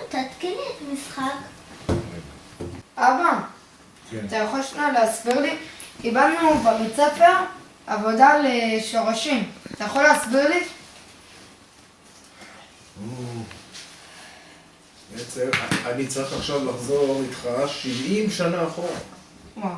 תתקיני את המשחק. אבא, אתה יכול שנייה להסביר לי? קיבלנו בבית ספר עבודה לשורשים. אתה יכול להסביר לי? בעצם אני צריך עכשיו לחזור איתך 70 שנה אחורה. וואו.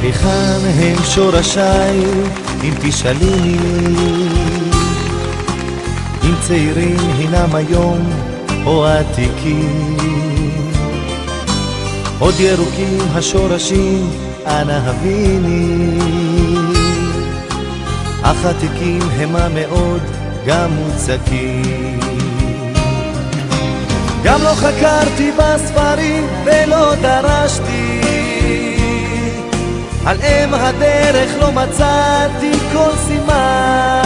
היכן הם שורשיי, אם תשאליני, אם צעירים הינם היום או עתיקים, עוד ירוקים השורשים, אנא הביני, אך עתיקים המה מאוד גם מוצקים. גם לא חקרתי בספרים ולא דרשתי, על אם הדרך לא מצאתי כל סימן,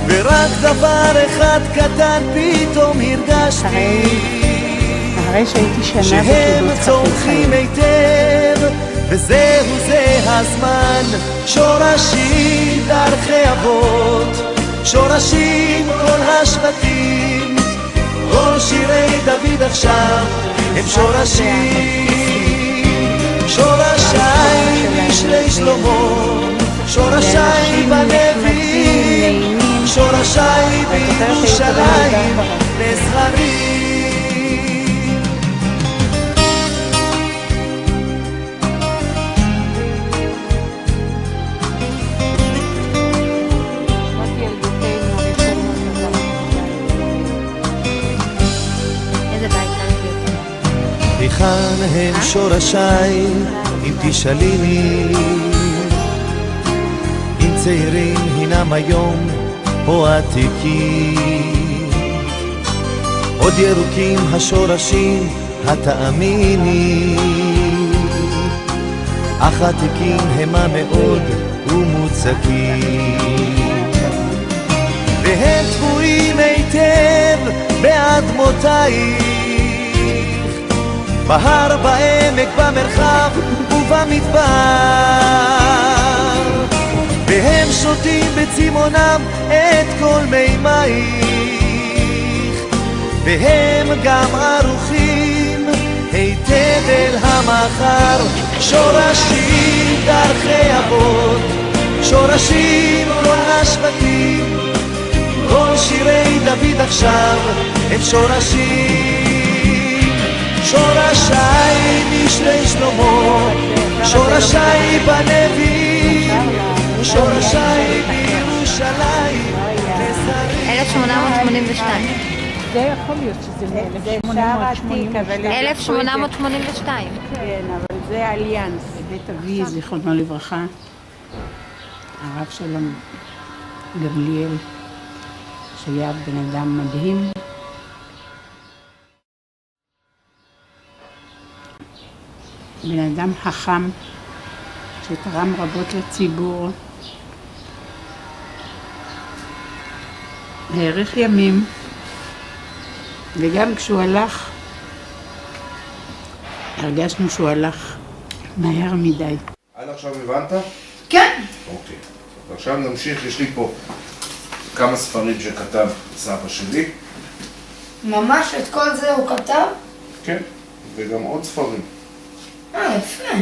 ורק דבר אחד קטן פתאום הרגשתי, שהם צומחים היטב, וזהו זה הזמן. שורשים דרכי אבות, שורשים כל השבטים, כל שירי דוד עכשיו הם שורשים. שורשיי משלי שלמה, שורשיי בנביאים, שורשיי בירושלים לזכרים. היכן הם שורשיי, אם תשאליני, אם צעירים הינם היום או עתיקים, עוד ירוקים השורשים, התאמיני, אך עתיקים המה מאוד ומוצקים, והם תבואים היטב באדמותייך, בהר, בעמק, במרחב ובמדבר, והם שותים בצימונם את כל מימייך, והם גם ערוכים היטב אל המחר. שורשים דרכי אבות, שורשים כל השבטים, כל שירי דוד עכשיו הם שורשים. שורשיי משלי שלמה, שורשיי בנביאים, שורשיי בירושלים לזכרים. 1882. זה יכול להיות שזה מ-1882. 1882. כן, אבל זה אליאנס. בית אבי, זיכרונו לברכה, הרב שלום גמליאל, שהיה בן אדם מדהים. בן אדם חכם שתרם רבות לציבור, האריך ימים, וגם כשהוא הלך הרגשנו שהוא הלך מהר מדי. עד עכשיו הבנת? כן. אוקיי. עכשיו נמשיך, יש לי פה כמה ספרים שכתב סבא שלי. ממש את כל זה הוא כתב? כן, וגם עוד ספרים. יפה.